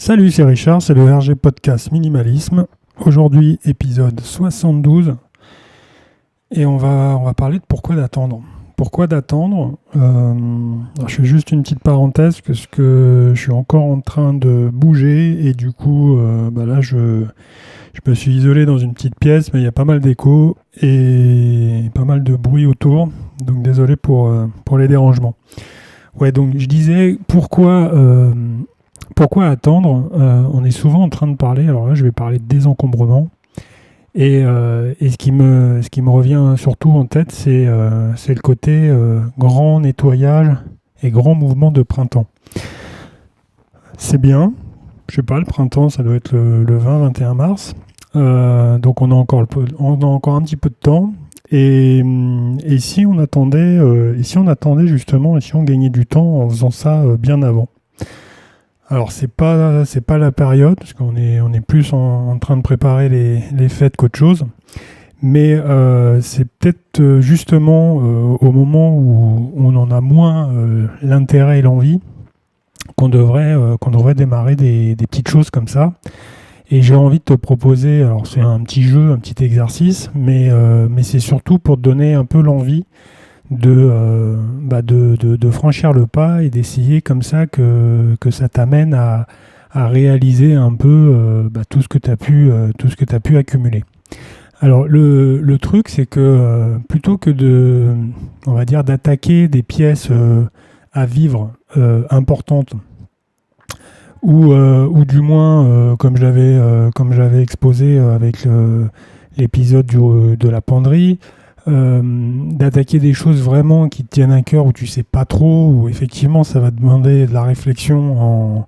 Salut, c'est Richard, c'est le RG Podcast Minimalisme. Aujourd'hui, épisode 72. Et on va parler de pourquoi d'attendre. Pourquoi d'attendre Je fais juste une petite parenthèse parce que je suis encore en train de bouger et du coup, là, je me suis isolé dans une petite pièce, mais il y a pas mal d'écho et pas mal de bruit autour. Donc désolé pour les dérangements. Ouais, donc je disais pourquoi attendre. On est souvent en train de parler, alors là je vais parler de désencombrement. Et ce qui me revient surtout en tête, c'est le côté grand nettoyage et grand mouvement de printemps. C'est bien, je sais pas, le printemps ça doit être le 20-21 mars, donc on a encore un petit peu de temps. Et si on attendait justement, et si on gagnait du temps en faisant ça bien avant. Alors c'est pas la période, parce qu'on est plus en train de préparer les fêtes qu'autre chose, mais c'est peut-être justement au moment où on en a moins l'intérêt et l'envie qu'on devrait démarrer des petites choses comme ça. Et j'ai envie de te proposer, alors c'est un petit jeu, un petit exercice, mais c'est surtout pour te donner un peu l'envie de franchir le pas et d'essayer comme ça que ça t'amène à réaliser un peu tout ce que tu as pu accumuler. Alors le truc c'est que plutôt que d'attaquer des pièces à vivre importantes ou du moins comme j'avais exposé avec l'épisode de la penderie, d'attaquer des choses vraiment qui te tiennent à cœur, où tu sais pas trop, où effectivement ça va demander de la réflexion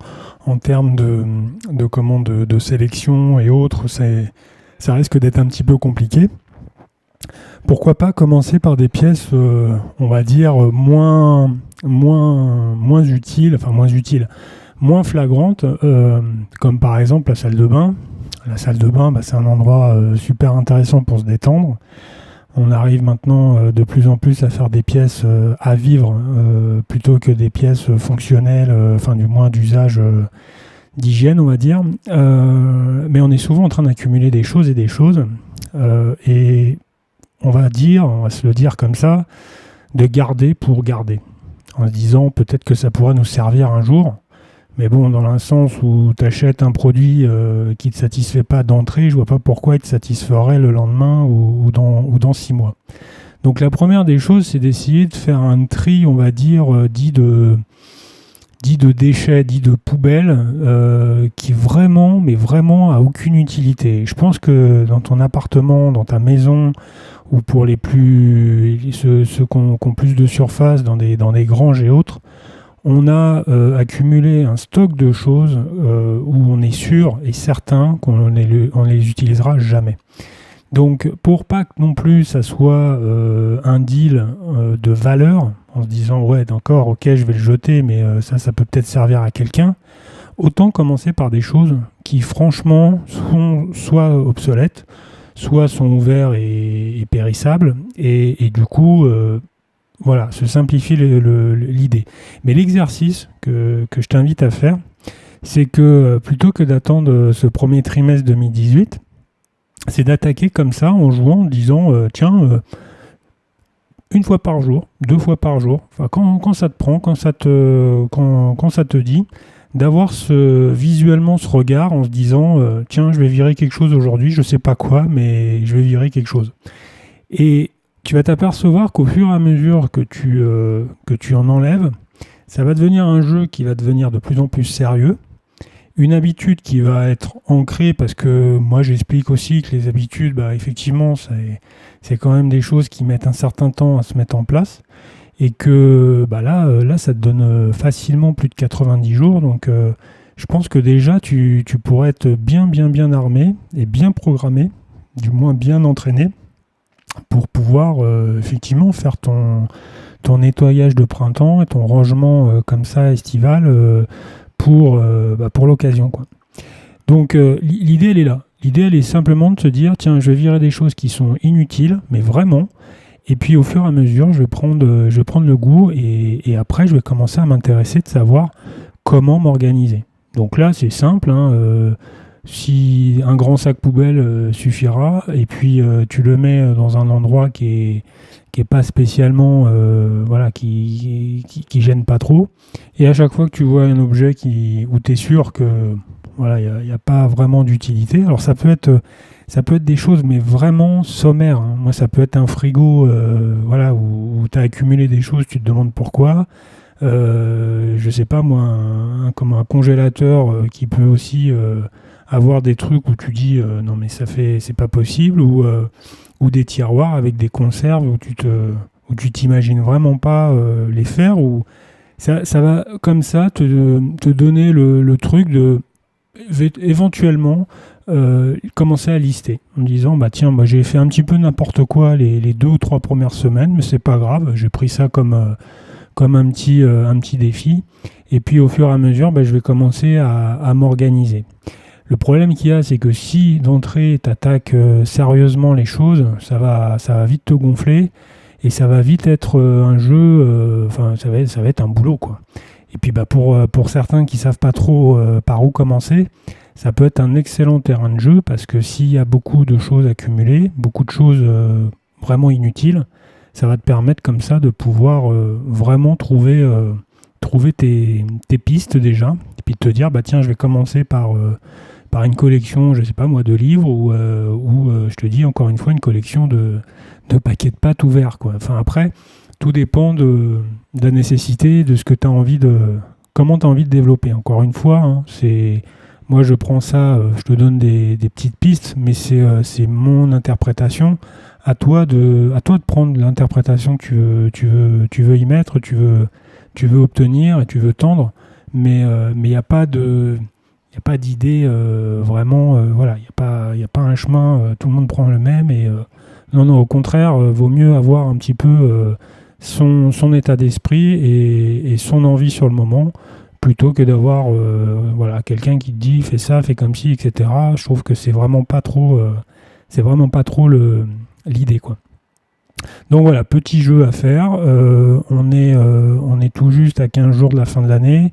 en termes de sélection et autres, ça risque d'être un petit peu compliqué. Pourquoi pas commencer par des pièces, on va dire, moins utiles, moins flagrantes, comme par exemple la salle de bain. La salle de bain, c'est un endroit super intéressant pour se détendre. On arrive maintenant de plus en plus à faire des pièces à vivre plutôt que des pièces fonctionnelles, du moins d'usage d'hygiène, on va dire. Mais on est souvent en train d'accumuler des choses, et on va se le dire comme ça, de garder pour garder, en se disant peut-être que ça pourra nous servir un jour. Mais bon, dans un sens où tu achètes un produit qui ne te satisfait pas d'entrée, je vois pas pourquoi il te satisferait le lendemain ou dans 6 mois. Donc la première des choses, c'est d'essayer de faire un tri, on va dire, dit de déchets, dit de poubelles, qui vraiment, mais vraiment a aucune utilité. Je pense que dans ton appartement, dans ta maison, ou pour ceux qui ont plus de surface, dans des granges et autres, on a accumulé un stock de choses où on est sûr et certain qu'on les utilisera jamais. Donc pour pas que non plus ça soit un deal de valeur, en se disant ouais d'accord, ok je vais le jeter, mais ça peut peut-être servir à quelqu'un, autant commencer par des choses qui franchement sont soit obsolètes, soit sont ouverts et périssables, et du coup se simplifier l'idée. Mais l'exercice que je t'invite à faire, c'est que plutôt que d'attendre ce premier trimestre 2018, c'est d'attaquer comme ça en jouant, en disant une fois par jour, 2 fois par jour, quand ça te prend, quand ça te dit, d'avoir visuellement ce regard en se disant je vais virer quelque chose aujourd'hui, je sais pas quoi, mais je vais virer quelque chose. Et tu vas t'apercevoir qu'au fur et à mesure que tu en enlèves, ça va devenir un jeu qui va devenir de plus en plus sérieux, une habitude qui va être ancrée, parce que moi j'explique aussi que les habitudes, effectivement, c'est quand même des choses qui mettent un certain temps à se mettre en place, et que là ça te donne facilement plus de 90 jours, donc je pense que déjà tu pourrais être bien armé et bien programmé, du moins bien entraîné, pour pouvoir effectivement faire ton nettoyage de printemps et ton rangement comme ça estival pour l'occasion, quoi. Donc l'idée elle est là. L'idée elle est simplement de se dire tiens, je vais virer des choses qui sont inutiles, mais vraiment, et puis au fur et à mesure je vais prendre le goût, et après je vais commencer à m'intéresser de savoir comment m'organiser. Donc là, c'est simple, hein, si un grand sac poubelle suffira, et puis tu le mets dans un endroit qui est pas spécialement, voilà, qui gêne pas trop. Et à chaque fois que tu vois un objet où tu es sûr que voilà, il n'y a pas vraiment d'utilité. Alors ça peut être des choses, mais vraiment sommaires, hein. Moi, ça peut être un frigo, voilà, où tu as accumulé des choses, tu te demandes pourquoi. Je sais pas moi, comme un congélateur qui peut aussi avoir des trucs où tu dis non mais c'est pas possible, ou des tiroirs avec des conserves où tu t'imagines vraiment pas les faire, ou ça va comme ça te donner le truc de éventuellement commencer à lister en disant bah tiens, bah, j'ai fait un petit peu n'importe quoi les 2 ou 3 premières semaines, mais c'est pas grave, j'ai pris ça comme un petit défi, et puis au fur et à mesure bah, je vais commencer à m'organiser. Le problème qu'il y a, c'est que si d'entrée tu attaques sérieusement les choses, ça va vite te gonfler, et ça va vite être un jeu, enfin ça va être un boulot quoi. Et puis bah, pour certains qui savent pas trop par où commencer, ça peut être un excellent terrain de jeu, parce que s'il y a beaucoup de choses accumulées, beaucoup de choses vraiment inutiles, ça va te permettre comme ça de pouvoir vraiment trouver tes pistes déjà, et puis te dire bah tiens, je vais commencer par une collection, je sais pas moi, de livres, ou je te dis encore une fois une collection de paquets de pâtes ouverts quoi. Enfin après, tout dépend de la nécessité, de ce que tu as envie comment tu as envie de développer. Encore une fois, hein, moi je prends ça, je te donne des petites pistes, mais c'est mon interprétation. À toi de prendre l'interprétation que tu veux y mettre, tu veux obtenir et tu veux tendre, mais il n'y a pas d'idée vraiment, voilà, il y a pas un chemin, tout le monde prend le même, et non, au contraire, vaut mieux avoir un petit peu son état d'esprit et son envie sur le moment, plutôt que d'avoir voilà, quelqu'un qui te dit fais ça, fais comme ci, etc. Je trouve que c'est vraiment pas trop l'idée quoi. Donc voilà, petit jeu à faire. On est tout juste à 15 jours de la fin de l'année.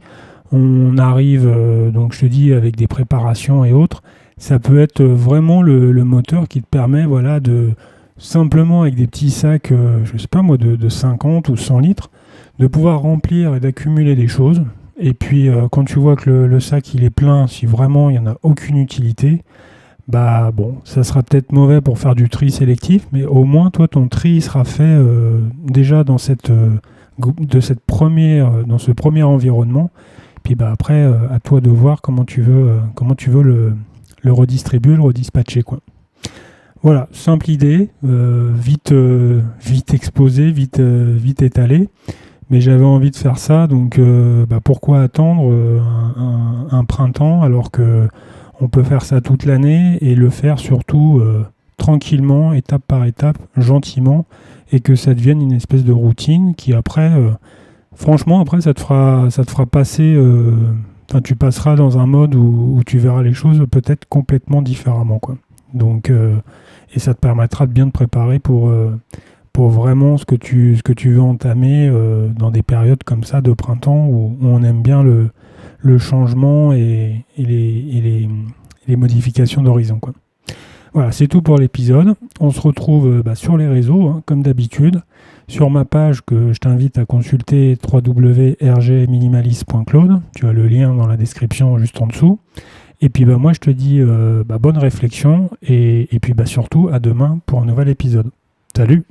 On arrive, donc je te dis, avec des préparations et autres. Ça peut être vraiment le moteur qui te permet, voilà, de simplement avec des petits sacs, je sais pas moi, de 50 ou 100 litres, de pouvoir remplir et d'accumuler des choses. Et puis quand tu vois que le sac il est plein, si vraiment il n'y en a aucune utilité, bah bon, ça sera peut-être mauvais pour faire du tri sélectif, mais au moins toi ton tri sera fait déjà dans dans ce premier environnement. Puis bah après à toi de voir comment tu veux le redistribuer, le redispatcher quoi. Voilà, simple idée, vite exposé, vite étalé. Mais j'avais envie de faire ça, donc bah pourquoi attendre un printemps alors que on peut faire ça toute l'année, et le faire surtout tranquillement, étape par étape, gentiment, et que ça devienne une espèce de routine qui après, franchement, après ça te fera passer, tu passeras dans un mode où tu verras les choses peut-être complètement différemment, quoi. Donc, et ça te permettra de bien te préparer pour vraiment ce que tu veux entamer dans des périodes comme ça de printemps où on aime bien le changement et les modifications d'horizon, quoi. Voilà, c'est tout pour l'épisode. On se retrouve sur les réseaux, hein, comme d'habitude. Sur ma page que je t'invite à consulter, www.rgminimalist.cloud. Tu as le lien dans la description juste en dessous. Et puis moi je te dis bonne réflexion, et puis surtout à demain pour un nouvel épisode. Salut!